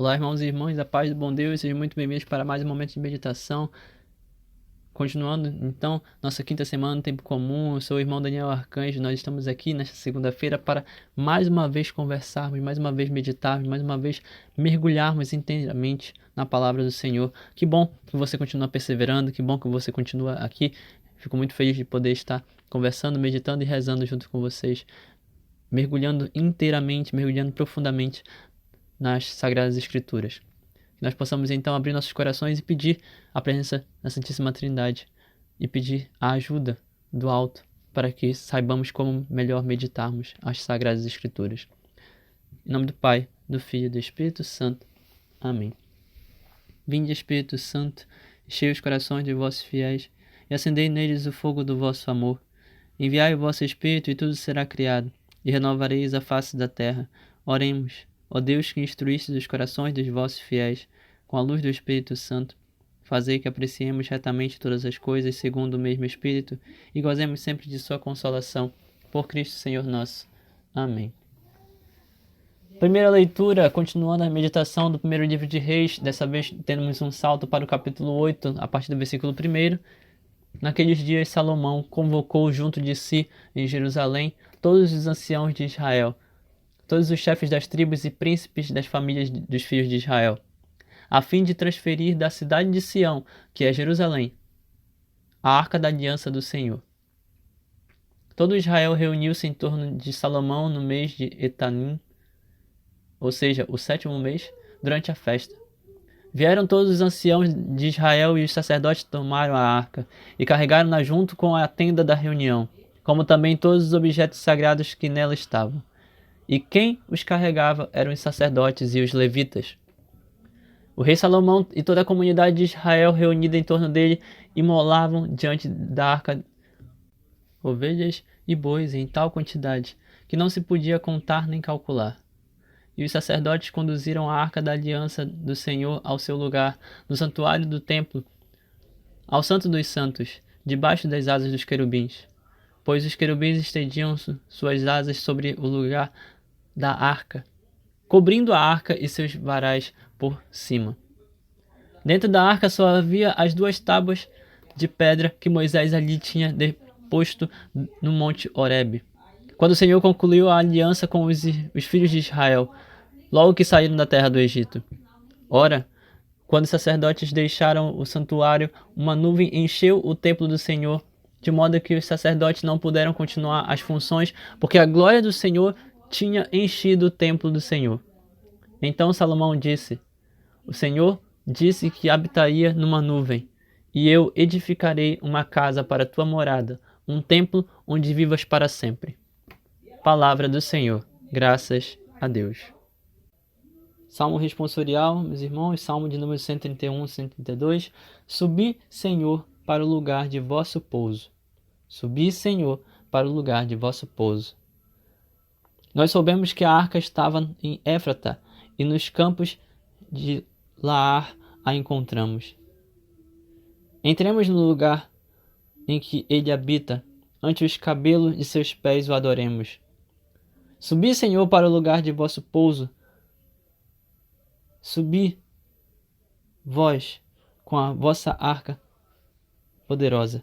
Olá, irmãos e irmãs, a paz do bom Deus, sejam muito bem-vindos para mais um momento de meditação. Continuando, então, nossa quinta semana no tempo comum, eu sou o irmão Daniel Arcanjo, nós estamos aqui nesta segunda-feira para mais uma vez conversarmos, mais uma vez meditarmos, mais uma vez mergulharmos inteiramente na palavra do Senhor. Que bom que você continua perseverando, que bom que você continua aqui. Fico muito feliz de poder estar conversando, meditando e rezando junto com vocês, mergulhando inteiramente, mergulhando profundamente nas Sagradas Escrituras. Que nós possamos então abrir nossos corações e pedir a presença da Santíssima Trindade e pedir a ajuda do alto para que saibamos como melhor meditarmos as Sagradas Escrituras. Em nome do Pai, do Filho e do Espírito Santo. Amém. Vinde, Espírito Santo, enchei os corações de vossos fiéis e acendei neles o fogo do vosso amor. Enviai o vosso Espírito e tudo será criado, e renovareis a face da terra. Oremos. Ó Deus, que instruíste os corações dos vossos fiéis, com a luz do Espírito Santo, fazei que apreciemos retamente todas as coisas segundo o mesmo Espírito e gozemos sempre de sua consolação. Por Cristo Senhor nosso. Amém. Primeira leitura, continuando a meditação do primeiro livro de Reis, dessa vez temos um salto para o capítulo 8, a partir do versículo 1. Naqueles dias Salomão convocou junto de si, em Jerusalém, todos os anciãos de Israel, todos os chefes das tribos e príncipes das famílias dos filhos de Israel, a fim de transferir da cidade de Sião, que é Jerusalém, a arca da aliança do Senhor. Todo Israel reuniu-se em torno de Salomão no mês de Etanim, ou seja, o 7º mês, durante a festa. Vieram todos os anciãos de Israel e os sacerdotes tomaram a arca e carregaram-na junto com a tenda da reunião, como também todos os objetos sagrados que nela estavam. E quem os carregava eram os sacerdotes e os levitas. O rei Salomão e toda a comunidade de Israel reunida em torno dele imolavam diante da arca ovelhas e bois em tal quantidade que não se podia contar nem calcular. E os sacerdotes conduziram a arca da aliança do Senhor ao seu lugar, no santuário do templo, ao Santo dos Santos, debaixo das asas dos querubins, pois os querubins estendiam suas asas sobre o lugar da arca, cobrindo a arca e seus varais por cima. Dentro da arca só havia as 2 tábuas de pedra que Moisés ali tinha deposto no monte Horebe, quando o Senhor concluiu a aliança com os filhos de Israel, logo que saíram da terra do Egito. Ora, quando os sacerdotes deixaram o santuário, uma nuvem encheu o templo do Senhor, de modo que os sacerdotes não puderam continuar as funções, porque a glória do Senhor tinha enchido o templo do Senhor. Então Salomão disse: O Senhor disse que habitaria numa nuvem, e eu edificarei uma casa para a tua morada, um templo onde vivas para sempre. Palavra do Senhor. Graças a Deus. Salmo responsorial, meus irmãos, Salmo de número 131, 132. Subi, Senhor, para o lugar de vosso pouso. Subi, Senhor, para o lugar de vosso pouso. Nós soubemos que a arca estava em Éfrata, e nos campos de Laar a encontramos. Entremos no lugar em que ele habita, ante os cabelos de seus pés o adoremos. Subi, Senhor, para o lugar de vosso pouso. Subi, vós, com a vossa arca poderosa.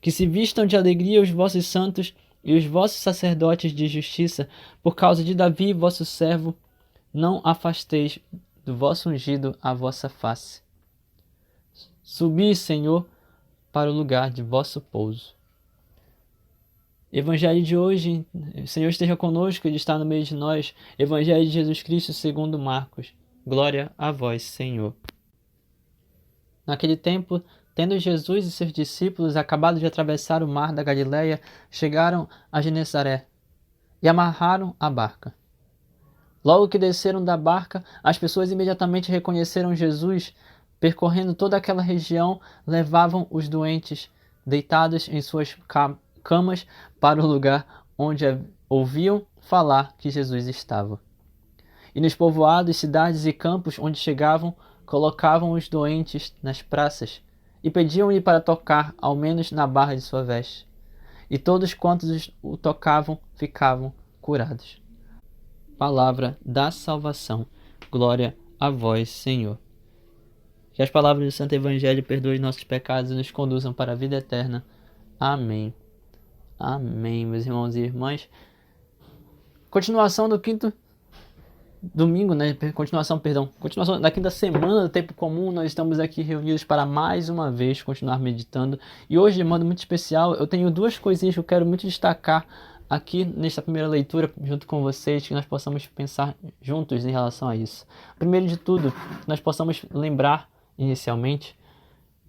Que se vistam de alegria os vossos santos e os vossos sacerdotes de justiça, por causa de Davi, vosso servo, não afasteis do vosso ungido a vossa face. Subi, Senhor, para o lugar de vosso pouso. Evangelho de hoje, o Senhor esteja conosco, Ele está no meio de nós. Evangelho de Jesus Cristo segundo Marcos. Glória a vós, Senhor. Naquele tempo, tendo Jesus e seus discípulos acabado de atravessar o mar da Galileia, chegaram a Genesaré e amarraram a barca. Logo que desceram da barca, as pessoas imediatamente reconheceram Jesus. Percorrendo toda aquela região, levavam os doentes, deitados em suas camas, para o lugar onde ouviam falar que Jesus estava. E nos povoados, cidades e campos onde chegavam, colocavam os doentes nas praças e pediam-lhe para tocar, ao menos na barra de sua veste. E todos quantos o tocavam ficavam curados. Palavra da salvação. Glória a vós, Senhor. Que as palavras do Santo Evangelho perdoem nossos pecados e nos conduzam para a vida eterna. Amém. Amém, meus irmãos e irmãs. Continuação do quinto domingo, né? Continuação da quinta semana do tempo comum. Nós estamos aqui reunidos para mais uma vez continuar meditando. E hoje, de modo muito especial, eu tenho duas coisinhas que eu quero muito destacar aqui nesta primeira leitura junto com vocês, que nós possamos pensar juntos em relação a isso. Primeiro de tudo, nós possamos lembrar inicialmente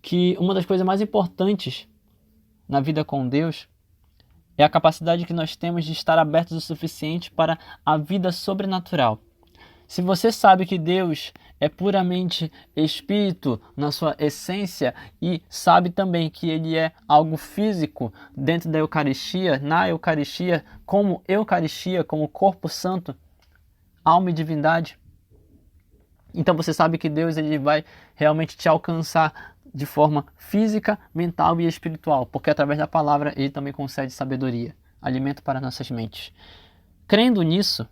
que uma das coisas mais importantes na vida com Deus é a capacidade que nós temos de estar abertos o suficiente para a vida sobrenatural. Se você sabe que Deus é puramente espírito na sua essência e sabe também que ele é algo físico dentro da Eucaristia, na Eucaristia, como corpo santo, alma e divindade, então você sabe que Deus ele vai realmente te alcançar de forma física, mental e espiritual, porque através da palavra ele também concede sabedoria, alimento para nossas mentes. Crendo nisso,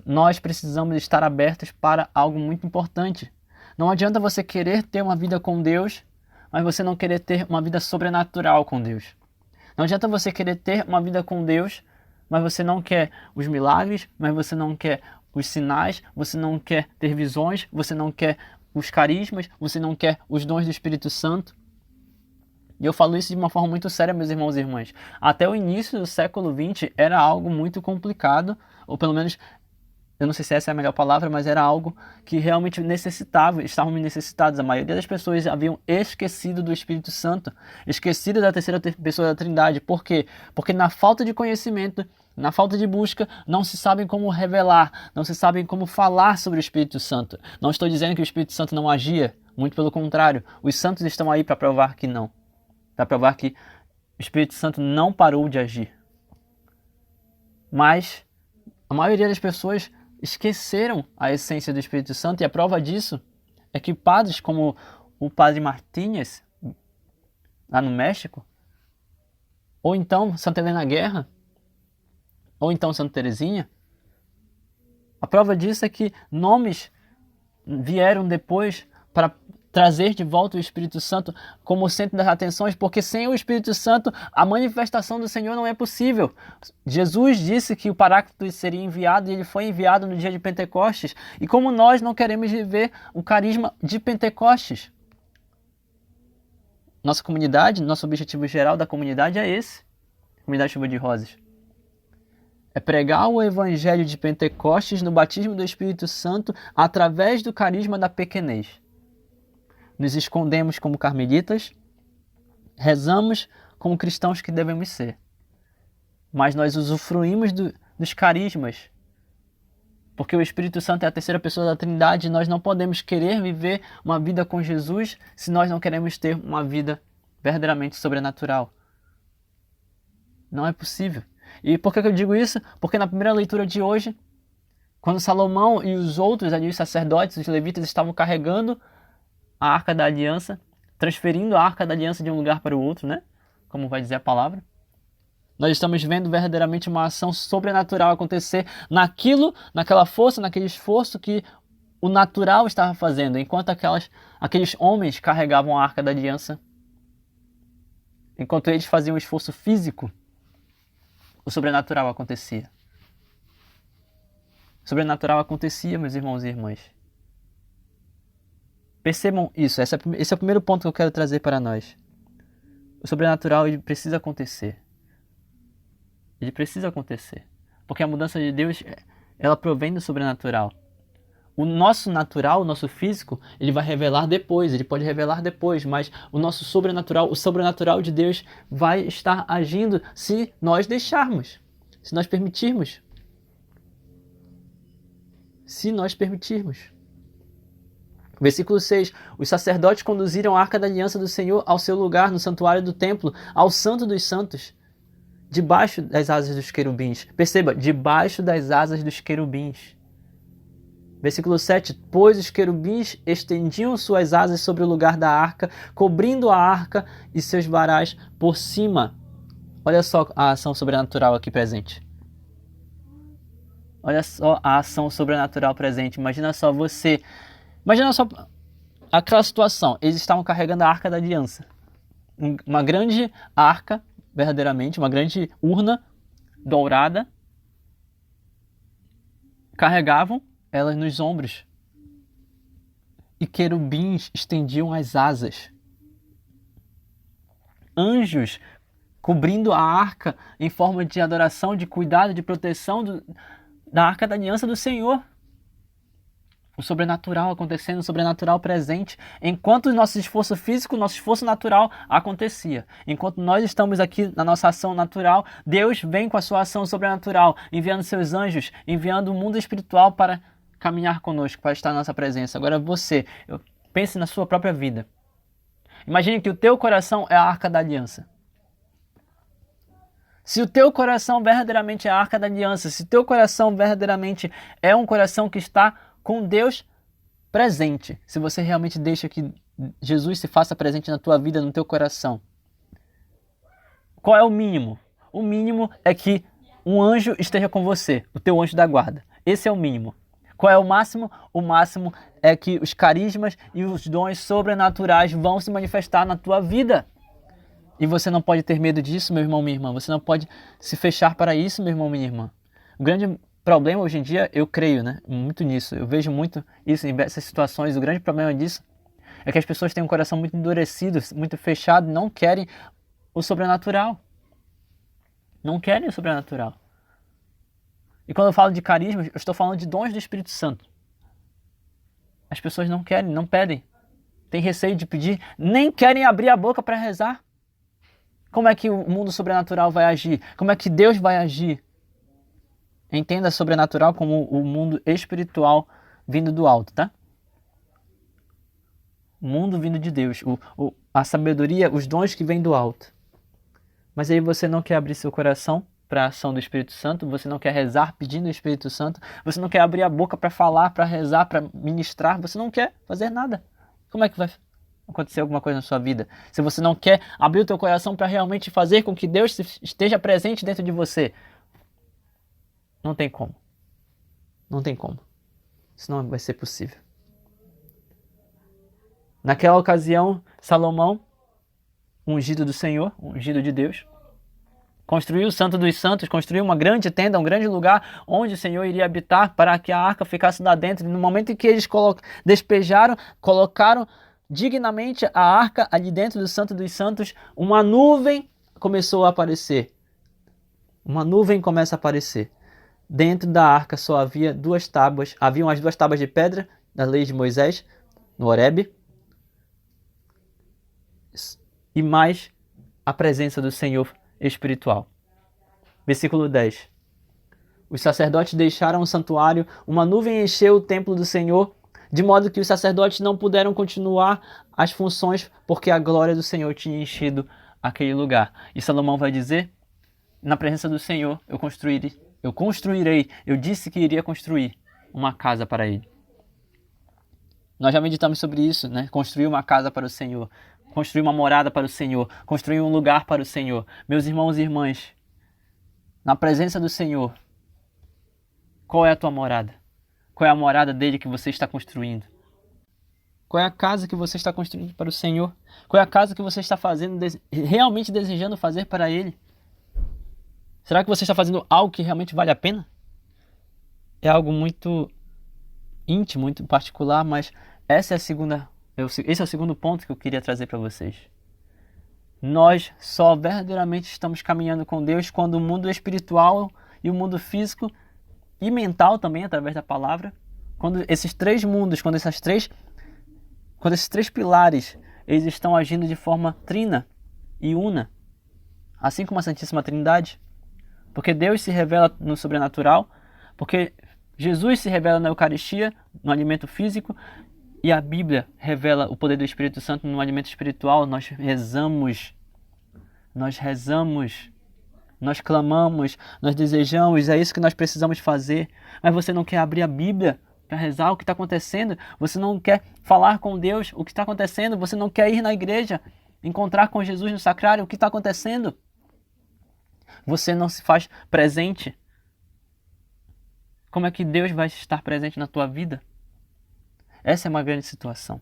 nós precisamos estar abertos para algo muito importante. Não adianta você querer ter uma vida com Deus, mas você não querer ter uma vida sobrenatural com Deus. Não adianta você querer ter uma vida com Deus, mas você não quer os milagres, mas você não quer os sinais, você não quer ter visões, você não quer os carismas, você não quer os dons do Espírito Santo. E eu falo isso de uma forma muito séria, meus irmãos e irmãs. Até o início do século XX era algo muito complicado, ou pelo menos, eu não sei se essa é a melhor palavra, mas era algo que realmente estavam necessitados. A maioria das pessoas haviam esquecido do Espírito Santo, esquecido da terceira pessoa da Trindade. Por quê? Porque na falta de conhecimento, na falta de busca, não se sabem como revelar, não se sabem como falar sobre o Espírito Santo. Não estou dizendo que o Espírito Santo não agia, muito pelo contrário. Os santos estão aí para provar que não. Para provar que o Espírito Santo não parou de agir. Mas a maioria das pessoas esqueceram a essência do Espírito Santo, e a prova disso é que padres como o Padre Martínez, lá no México, ou então Santa Helena Guerra, ou então Santa Teresinha, a prova disso é que nomes vieram depois para trazer de volta o Espírito Santo como centro das atenções, porque sem o Espírito Santo a manifestação do Senhor não é possível. Jesus disse que o Paráclito seria enviado e ele foi enviado no dia de Pentecostes. E como nós não queremos viver o carisma de Pentecostes? Nossa comunidade, nosso objetivo geral da comunidade é esse. Comunidade Chuva de Rosas. É pregar o Evangelho de Pentecostes no batismo do Espírito Santo através do carisma da pequenez. Nos escondemos como carmelitas, rezamos como cristãos que devemos ser. Mas nós usufruímos dos carismas, porque o Espírito Santo é a terceira pessoa da Trindade e nós não podemos querer viver uma vida com Jesus se nós não queremos ter uma vida verdadeiramente sobrenatural. Não é possível. E por que eu digo isso? Porque na primeira leitura de hoje, quando Salomão e os outros ali, os sacerdotes, os levitas, estavam carregando a Arca da Aliança, transferindo a Arca da Aliança de um lugar para o outro, né? Como vai dizer a palavra. Nós estamos vendo verdadeiramente uma ação sobrenatural acontecer naquela força, naquele esforço que o natural estava fazendo, enquanto aqueles homens carregavam a Arca da Aliança, enquanto eles faziam um esforço físico, o sobrenatural acontecia. O sobrenatural acontecia, meus irmãos e irmãs. Percebam isso, esse é o primeiro ponto que eu quero trazer para nós. O sobrenatural ele precisa acontecer. Ele precisa acontecer. Porque a mudança de Deus, ela provém do sobrenatural. O nosso natural, o nosso físico, ele vai revelar depois, ele pode revelar depois, mas o nosso sobrenatural, o sobrenatural de Deus vai estar agindo se nós deixarmos, se nós permitirmos. Se nós permitirmos. Versículo 6. Os sacerdotes conduziram a Arca da Aliança do Senhor ao seu lugar no santuário do templo, ao Santo dos Santos, debaixo das asas dos querubins. Perceba, debaixo das asas dos querubins. Versículo 7. Pois os querubins estendiam suas asas sobre o lugar da arca, cobrindo a arca e seus varais por cima. Olha só a ação sobrenatural aqui presente. Olha só a ação sobrenatural presente. Imagina só você. Imagina só aquela situação. Eles estavam carregando a Arca da Aliança. Uma grande arca, verdadeiramente, uma grande urna dourada. Carregavam elas nos ombros. E querubins estendiam as asas. Anjos cobrindo a arca em forma de adoração, de cuidado, de proteção da Arca da Aliança do Senhor. O sobrenatural acontecendo, o sobrenatural presente. Enquanto o nosso esforço físico, o nosso esforço natural acontecia. Enquanto nós estamos aqui na nossa ação natural, Deus vem com a sua ação sobrenatural, enviando seus anjos, enviando o mundo espiritual para caminhar conosco, para estar na nossa presença. Agora você, pense na sua própria vida. Imagine que o teu coração é a Arca da Aliança. Se o teu coração verdadeiramente é a Arca da Aliança, se o teu coração verdadeiramente é um coração que está com Deus presente, se você realmente deixa que Jesus se faça presente na tua vida, no teu coração, qual é o mínimo? O mínimo é que um anjo esteja com você, o teu anjo da guarda. Esse é o mínimo. Qual é o máximo? O máximo é que os carismas e os dons sobrenaturais vão se manifestar na tua vida. E você não pode ter medo disso, meu irmão, minha irmã. Você não pode se fechar para isso, meu irmão, minha irmã. O grande problema hoje em dia, eu creio, muito nisso. Eu vejo muito isso em diversas situações. O grande problema disso é que as pessoas têm um coração muito endurecido, muito fechado, não querem o sobrenatural. Não querem o sobrenatural. E quando eu falo de carismas, eu estou falando de dons do Espírito Santo. As pessoas não querem, não pedem. Têm receio de pedir, nem querem abrir a boca para rezar. Como é que o mundo sobrenatural vai agir? Como é que Deus vai agir? Entenda sobrenatural como o mundo espiritual vindo do alto, tá? O mundo vindo de Deus, a sabedoria, os dons que vêm do alto. Mas aí você não quer abrir seu coração para a ação do Espírito Santo, você não quer rezar pedindo o Espírito Santo, você não quer abrir a boca para falar, para rezar, para ministrar, você não quer fazer nada. Como é que vai acontecer alguma coisa na sua vida? Se você não quer abrir o teu coração para realmente fazer com que Deus esteja presente dentro de você, não tem como. Não tem como. Isso não vai ser possível. Naquela ocasião, Salomão, ungido do Senhor, ungido de Deus, construiu o Santo dos Santos, construiu uma grande tenda, um grande lugar onde o Senhor iria habitar para que a arca ficasse lá dentro. E no momento em que eles colocaram dignamente a arca ali dentro do Santo dos Santos, uma nuvem começou a aparecer. Uma nuvem começa a aparecer. Dentro da arca só havia duas tábuas. Haviam as duas tábuas de pedra da lei de Moisés, no Horebe, e mais a presença do Senhor espiritual. Versículo 10. Os sacerdotes deixaram o santuário, uma nuvem encheu o templo do Senhor, de modo que os sacerdotes não puderam continuar as funções, porque a glória do Senhor tinha enchido aquele lugar. E Salomão vai dizer, na presença do Senhor, eu construirei, eu disse que iria construir uma casa para ele. Nós já meditamos sobre isso, Construir uma casa para o Senhor, construir uma morada para o Senhor, construir um lugar para o Senhor. Meus irmãos e irmãs, na presença do Senhor, qual é a tua morada? Qual é a morada dele que você está construindo? Qual é a casa que você está construindo para o Senhor? Qual é a casa que você está fazendo, realmente desejando fazer para ele? Será que você está fazendo algo que realmente vale a pena? É algo muito íntimo, muito particular, mas esse é o segundo ponto que eu queria trazer para vocês. Nós só verdadeiramente estamos caminhando com Deus quando o mundo espiritual e o mundo físico e mental também, através da palavra, quando esses três mundos, quando esses três pilares, eles estão agindo de forma trina e una, assim como a Santíssima Trindade. Porque Deus se revela no sobrenatural, porque Jesus se revela na Eucaristia, no alimento físico, e a Bíblia revela o poder do Espírito Santo no alimento espiritual. Nós rezamos, nós clamamos, nós desejamos, é isso que nós precisamos fazer. Mas você não quer abrir a Bíblia para rezar o que está acontecendo? Você não quer falar com Deus o que está acontecendo? Você não quer ir na igreja, encontrar com Jesus no sacrário o que está acontecendo? Você não se faz presente. Como é que Deus vai estar presente na tua vida? Essa é uma grande situação.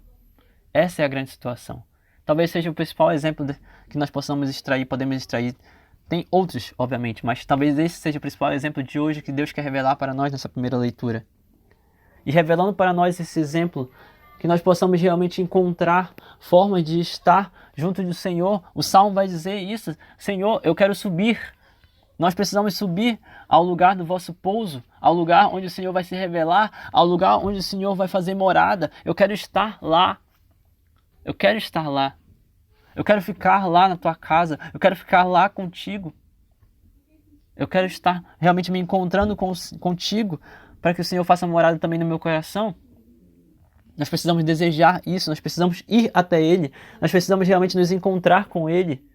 Essa é a grande situação. Talvez seja o principal exemplo que nós podemos extrair. Tem outros, obviamente, mas talvez esse seja o principal exemplo de hoje que Deus quer revelar para nós nessa primeira leitura. E revelando para nós esse exemplo, que nós possamos realmente encontrar formas de estar junto do Senhor. O Salmo vai dizer isso: Senhor, eu quero subir. Nós precisamos subir ao lugar do vosso pouso, ao lugar onde o Senhor vai se revelar, ao lugar onde o Senhor vai fazer morada. Eu quero estar lá. Eu quero estar lá. Eu quero ficar lá na tua casa. Eu quero ficar lá contigo. Eu quero estar realmente me encontrando contigo, para que o Senhor faça morada também no meu coração. Nós precisamos desejar isso, nós precisamos ir até Ele, nós precisamos realmente nos encontrar com Ele.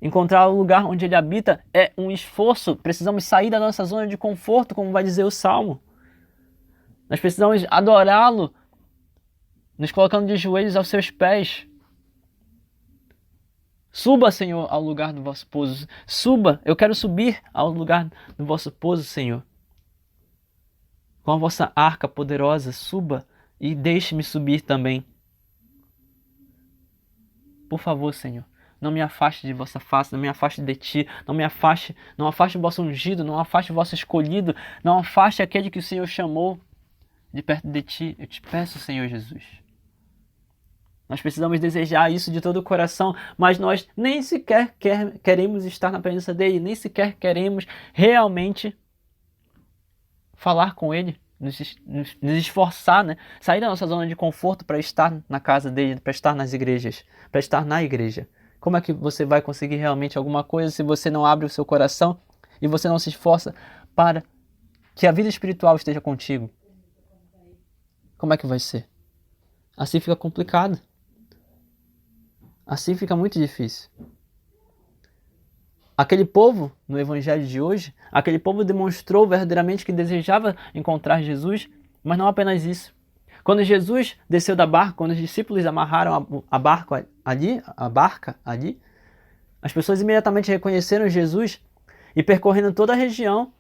Encontrar o lugar onde Ele habita é um esforço, precisamos sair da nossa zona de conforto, como vai dizer o Salmo. Nós precisamos adorá-lo, nos colocando de joelhos aos seus pés. Suba, Senhor, ao lugar do vosso pouso. Suba, eu quero subir ao lugar do vosso pouso, Senhor. Com a vossa arca poderosa, suba e deixe-me subir também. Por favor, Senhor, não me afaste de vossa face, não me afaste de ti, não afaste o vosso ungido, não afaste o vosso escolhido, não afaste aquele que o Senhor chamou de perto de ti. Eu te peço, Senhor Jesus. Nós precisamos desejar isso de todo o coração, mas nós nem sequer queremos estar na presença dele, nem sequer queremos realmente falar com ele, nos esforçar, né? Sair da nossa zona de conforto para estar na casa dele, para estar nas igrejas, para estar na igreja. Como é que você vai conseguir realmente alguma coisa se você não abre o seu coração e você não se esforça para que a vida espiritual esteja contigo? Como é que vai ser? Assim fica complicado. Assim fica muito difícil. Aquele povo, no evangelho de hoje, aquele povo demonstrou verdadeiramente que desejava encontrar Jesus, mas não apenas isso. Quando Jesus desceu da barca, quando os discípulos amarraram a barca ali, as pessoas imediatamente reconheceram Jesus e, percorrendo toda a região,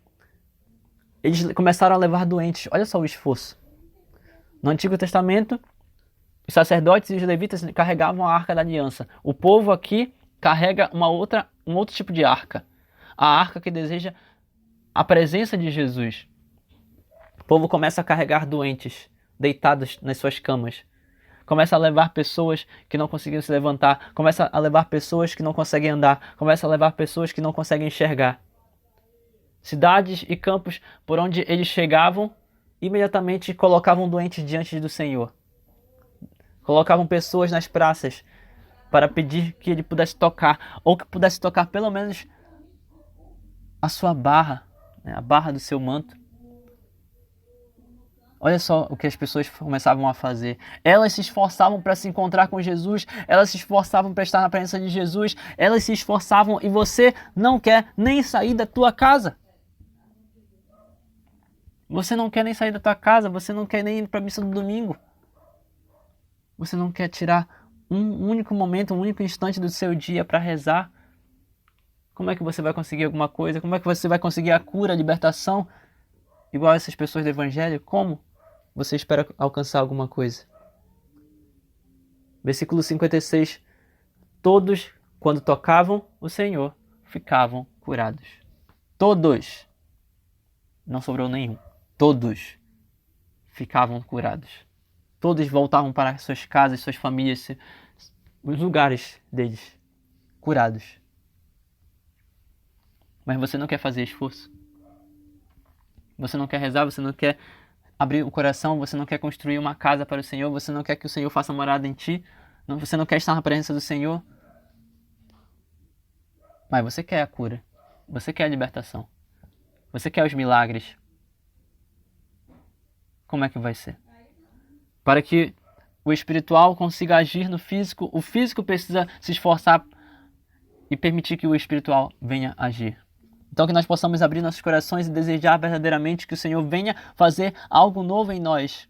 eles começaram a levar doentes. Olha só o esforço. No Antigo Testamento, os sacerdotes e os levitas carregavam a arca da aliança. O povo aqui carrega um outro tipo de arca. A arca que deseja a presença de Jesus. O povo começa a carregar doentes, deitados nas suas camas. Começa a levar pessoas que não conseguiam se levantar. Começa a levar pessoas que não conseguem andar. Começa a levar pessoas que não conseguem enxergar. Cidades e campos por onde eles chegavam, imediatamente colocavam doentes diante do Senhor. Colocavam pessoas nas praças para pedir que ele pudesse tocar, ou que pudesse tocar pelo menos a sua barra, né, a barra do seu manto. Olha só o que as pessoas começavam a fazer. Elas se esforçavam para se encontrar com Jesus, elas se esforçavam para estar na presença de Jesus, elas se esforçavam e você não quer nem sair da tua casa. Você não quer nem sair da tua casa, você não quer nem ir para a missa do domingo. Você não quer tirar um único momento, um único instante do seu dia para rezar. Como é que você vai conseguir alguma coisa? Como é que você vai conseguir a cura, a libertação? Igual essas pessoas do Evangelho? Como você espera alcançar alguma coisa? Versículo 56. Todos, quando tocavam o Senhor, ficavam curados. Todos. Não sobrou nenhum. Todos ficavam curados. Todos voltavam para suas casas, suas famílias, os lugares deles, curados. Mas você não quer fazer esforço. Você não quer rezar, você não quer abrir o coração, você não quer construir uma casa para o Senhor, você não quer que o Senhor faça morada em ti, você não quer estar na presença do Senhor. Mas você quer a cura, você quer a libertação, você quer os milagres. Como é que vai ser? Para que o espiritual consiga agir no físico, o físico precisa se esforçar e permitir que o espiritual venha agir. Então que nós possamos abrir nossos corações e desejar verdadeiramente que o Senhor venha fazer algo novo em nós.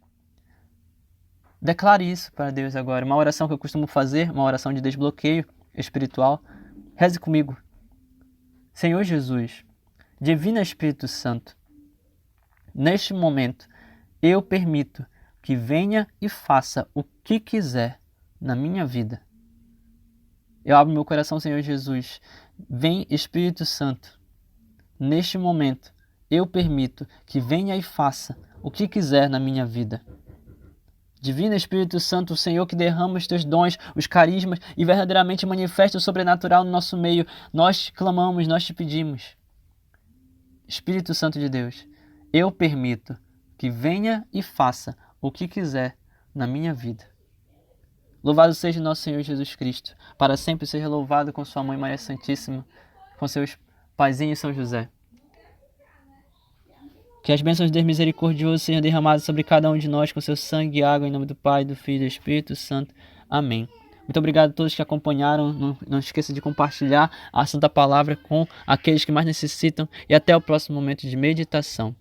Declare isso para Deus agora. Uma oração que eu costumo fazer, uma oração de desbloqueio espiritual. Reze comigo. Senhor Jesus, Divino Espírito Santo, Neste momento, eu permito que venha e faça o que quiser na minha vida. Eu abro meu coração, Senhor Jesus. Vem, Espírito Santo. Neste momento, eu permito que venha e faça o que quiser na minha vida. Divino Espírito Santo, o Senhor que derrama os teus dons, os carismas e verdadeiramente manifesta o sobrenatural no nosso meio, nós te clamamos, nós te pedimos. Espírito Santo de Deus, eu permito que venha e faça o que quiser na minha vida. Louvado seja nosso Senhor Jesus Cristo, para sempre seja louvado com sua Mãe Maria Santíssima, com seus paizinhos São José. Que as bênçãos de Deus misericordioso sejam derramadas sobre cada um de nós com seu sangue e água, em nome do Pai, do Filho e do Espírito Santo. Amém. Muito obrigado a todos que acompanharam. Não esqueça de compartilhar a Santa Palavra com aqueles que mais necessitam. E até o próximo momento de meditação.